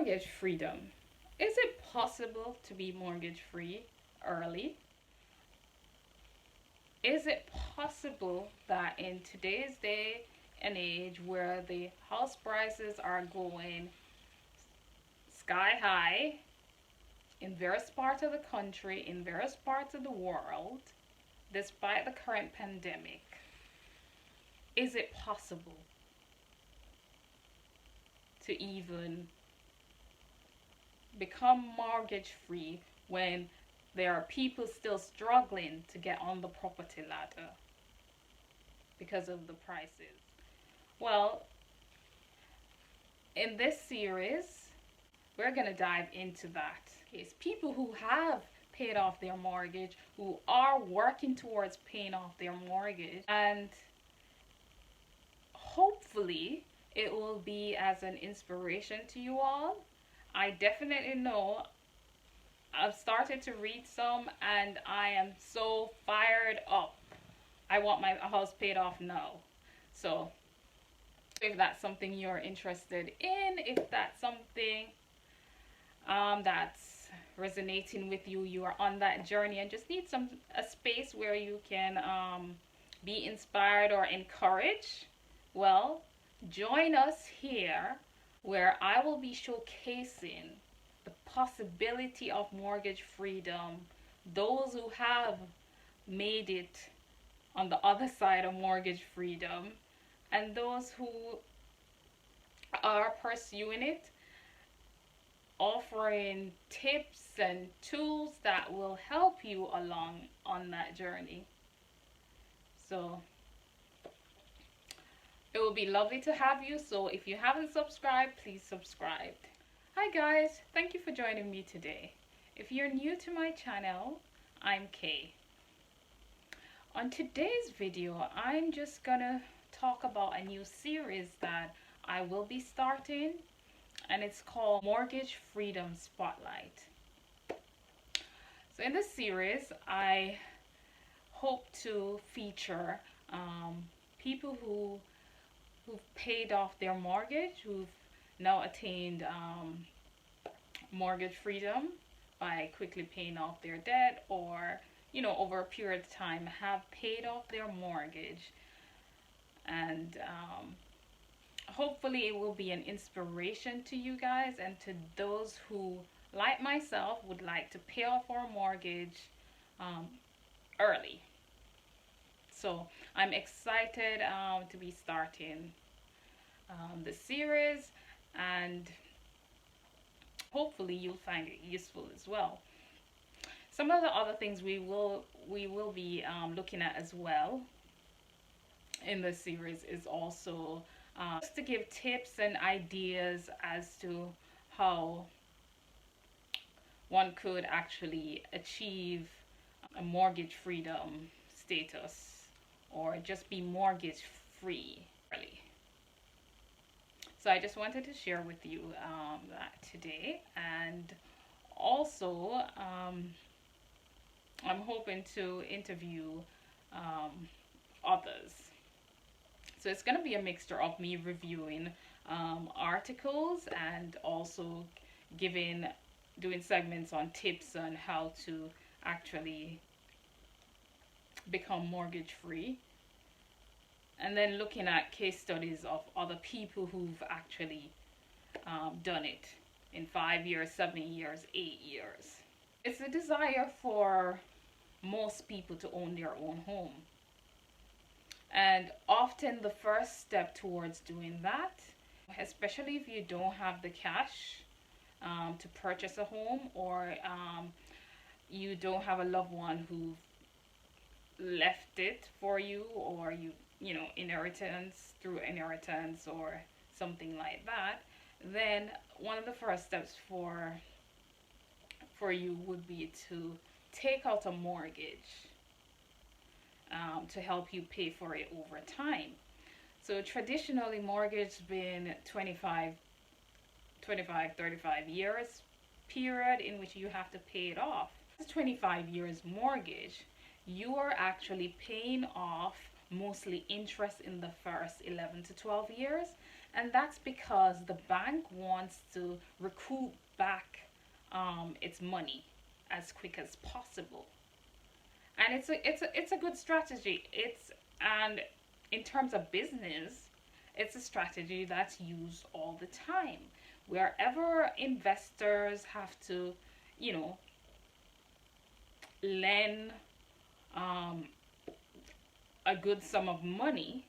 Mortgage freedom. Is it possible to be mortgage free early? Is it possible that in today's day and age where the house prices are going sky high in various parts of the country, in various parts of the world, despite the current pandemic, is it possible to even become mortgage free when there are people still struggling to get on the property ladder because of the prices? Well, in this series, we're going to dive into that. It's people who have paid off their mortgage, who are working towards paying off their mortgage, and hopefully it will be as an inspiration to you all. I definitely know I've started to read some and I am so fired up. I want my house paid off now. So if that's something you're interested in, if that's something that's resonating with you, you are on that journey and just need a space where you can be inspired or encouraged, well, join us here where I will be showcasing the possibility of mortgage freedom, those who have made it on the other side of mortgage freedom, and those who are pursuing it, offering tips and tools that will help you along on that journey. So it will be lovely to have you. So if you haven't subscribed, please subscribe. Hi guys, thank you for joining me today. If you're new to my channel, I'm Kay. On today's video, I'm just gonna talk about a new series that I will be starting, and it's called Mortgage Freedom Spotlight. So in this series, I hope to feature people who've paid off their mortgage, who've now attained mortgage freedom by quickly paying off their debt, or over a period of time have paid off their mortgage. And hopefully it will be an inspiration to you guys and to those who, like myself, would like to pay off our mortgage early. So I'm excited to be starting the series, and hopefully you'll find it useful as well. Some of the other things we will be looking at as well in this series is also just to give tips and ideas as to how one could actually achieve a mortgage freedom status, or just be mortgage free early. So I just wanted to share with you that today, and also I'm hoping to interview others. So it's going to be a mixture of me reviewing articles and also doing segments on tips on how to actually become mortgage free, and then looking at case studies of other people who've actually done it in 5 years, 7 years, 8 years. It's a desire for most people to own their own home. And often the first step towards doing that, especially if you don't have the cash to purchase a home, or you don't have a loved one who left it for you, or inheritance, through inheritance or something like that, then one of the first steps for you would be to take out a mortgage to help you pay for it over time. So traditionally, mortgage has been 25, 35 years period in which you have to pay it off. 25 years mortgage, you are actually paying off mostly interest in the first 11 to 12 years. And that's because the bank wants to recoup back its money as quick as possible. And it's a good strategy. It's and in terms of business, it's a strategy that's used all the time. Wherever investors have to, you know, lend um, a good sum of money,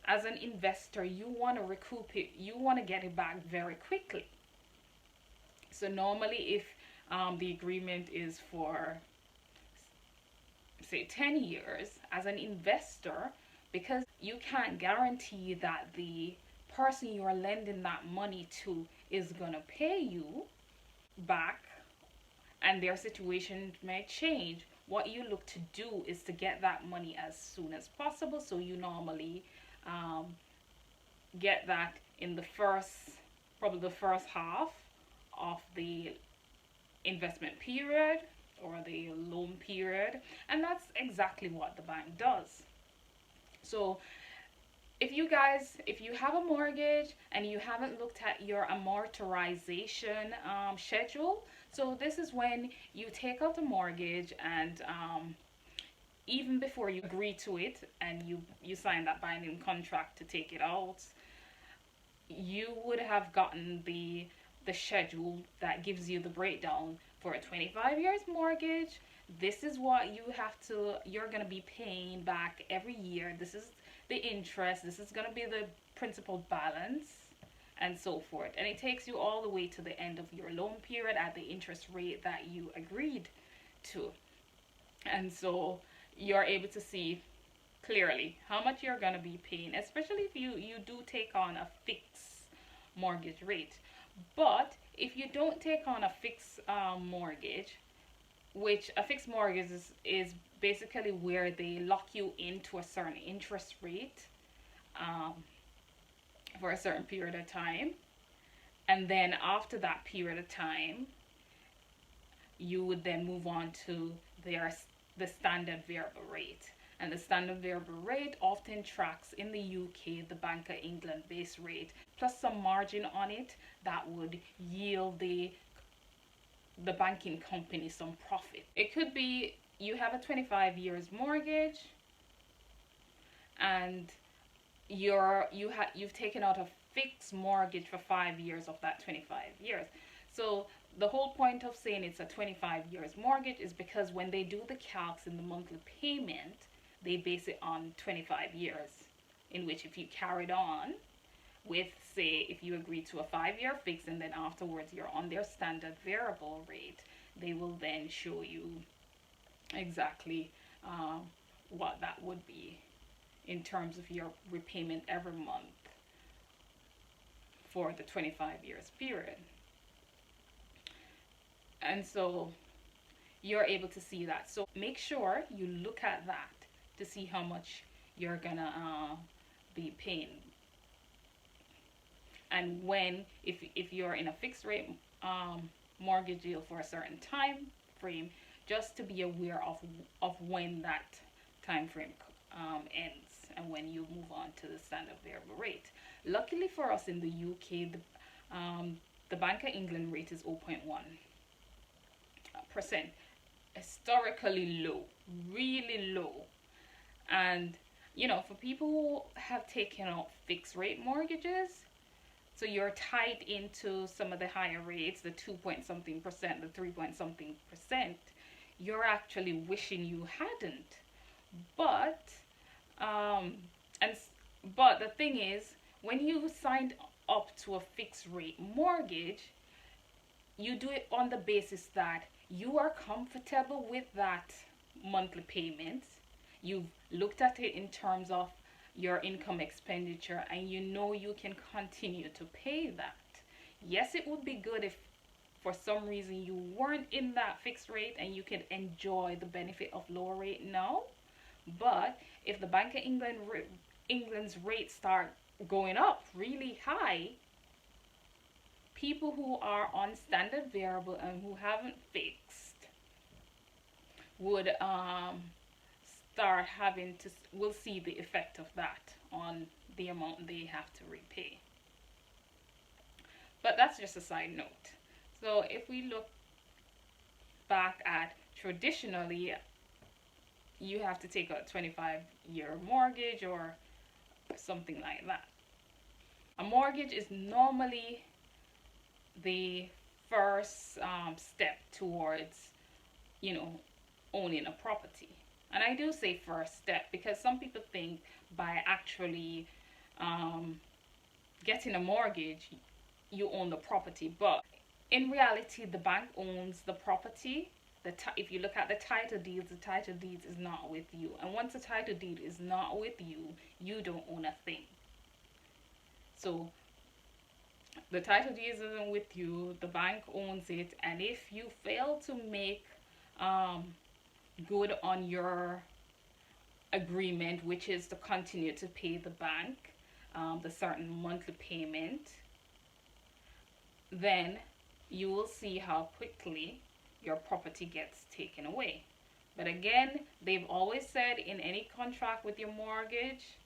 as an investor, you want to recoup it, you want to get it back very quickly. So, normally, if the agreement is for, say, 10 years, as an investor, because you can't guarantee that the person you're lending that money to is going to pay you back, and their situation may change, what you look to do is to get that money as soon as possible. So you normally um, get that in the first, probably the first half of the investment period or the loan period, and that's exactly what the bank does. So if you have a mortgage and you haven't looked at your amortization schedule, so this is when you take out the mortgage, and even before you agree to it and you sign that binding contract to take it out, you would have gotten the schedule that gives you the breakdown for a 25 years mortgage. This is what you're going to be paying back every year. This is the interest. This is going to be the principal balance, and so forth. And it takes you all the way to the end of your loan period at the interest rate that you agreed to. And so you're able to see clearly how much you're going to be paying, especially if you do take on a fixed mortgage rate. But if you don't take on a fixed mortgage, which a fixed mortgage is basically where they lock you into a certain interest rate um, for a certain period of time, and then after that period of time, you would then move on to the standard variable rate. And the standard variable rate often tracks in the UK the Bank of England base rate plus some margin on it that would yield the banking company some profit. It could be you have a 25 years mortgage, and you've taken out a fixed mortgage for 5 years of that 25 years. So the whole point of saying it's a 25 years mortgage is because when they do the calcs in the monthly payment, they base it on 25 years, in which if you carried on with, say, if you agree to a 5 year fix and then afterwards you're on their standard variable rate, they will then show you exactly what that would be in terms of your repayment every month for the 25 years period. And so you're able to see that. So make sure you look at that to see how much you're gonna be paying. And when, if you're in a fixed rate mortgage deal for a certain time frame, just to be aware of when that time frame ends and when you move on to the standard variable rate. Luckily for us in the UK, the Bank of England rate is 0.1%, historically low, really low. And for people who have taken out fixed rate mortgages, so you're tied into some of the higher rates, the 2 point something percent, the 3 point something percent, you're actually wishing you hadn't. But and but the thing is, when you signed up to a fixed rate mortgage, you do it on the basis that you are comfortable with that monthly payment. You've looked at it in terms of your income expenditure, and you can continue to pay that. Yes, it would be good if for some reason you weren't in that fixed rate and you could enjoy the benefit of lower rate now. But if the Bank of England's rates start going up really high, people who are on standard variable and who haven't fixed would start having to will see the effect of that on the amount they have to repay. But that's just a side note. So if we look back at traditionally, you have to take a 25-year mortgage or something like that. A mortgage is normally the first step towards, you know, owning a property. And I do say first step because some people think by actually getting a mortgage, you own the property. But in reality, the bank owns the property. If you look at the title deeds is not with you. And once the title deed is not with you, you don't own a thing. So the title deed isn't with you, the bank owns it. And if you fail to make good on your agreement, which is to continue to pay the bank the certain monthly payment, then you will see how quickly your property gets taken away. But again, they've always said in any contract with your mortgage,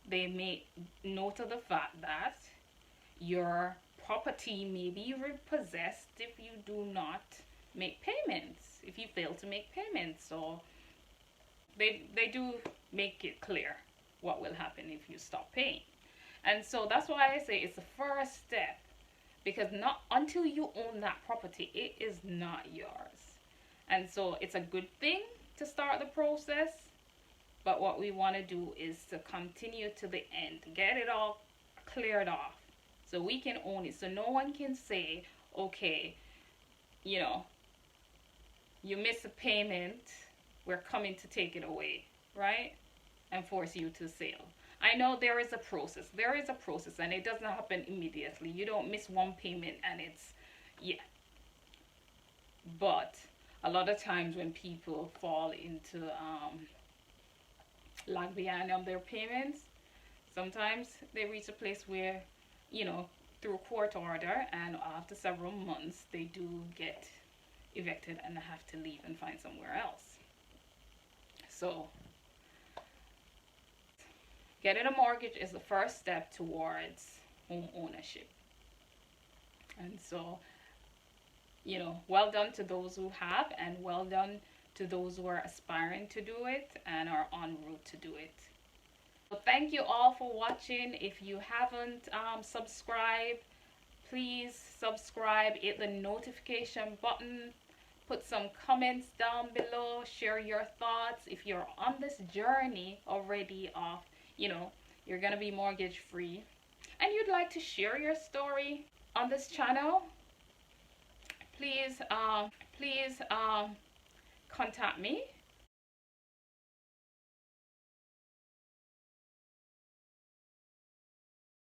they make note of the fact that your property may be repossessed if you do not make payments, if you fail to make payments. So they do make it clear what will happen if you stop paying. And so that's why I say it's the first step, because not until you own that property, it is not yours. And so it's a good thing to start the process, but what we want to do is to continue to the end, get it all cleared off so we can own it, so no one can say, okay, you know, you miss a payment, we're coming to take it away, right, and force you to sell. I know there is a process, and it doesn't happen immediately. You don't miss one payment and it's, yeah. But a lot of times when people fall into lag behind on their payments, sometimes they reach a place where, you know, through court order, and after several months they do get evicted and have to leave and find somewhere else. So getting a mortgage is the first step towards home ownership. And so, you know, well done to those who have, and well done to those who are aspiring to do it and are en route to do it. So thank you all for watching. If you haven't subscribed, please subscribe, hit the notification button, put some comments down below, share your thoughts. If you're on this journey already of, you know, you're gonna be mortgage free and you'd like to share your story on this channel, please contact me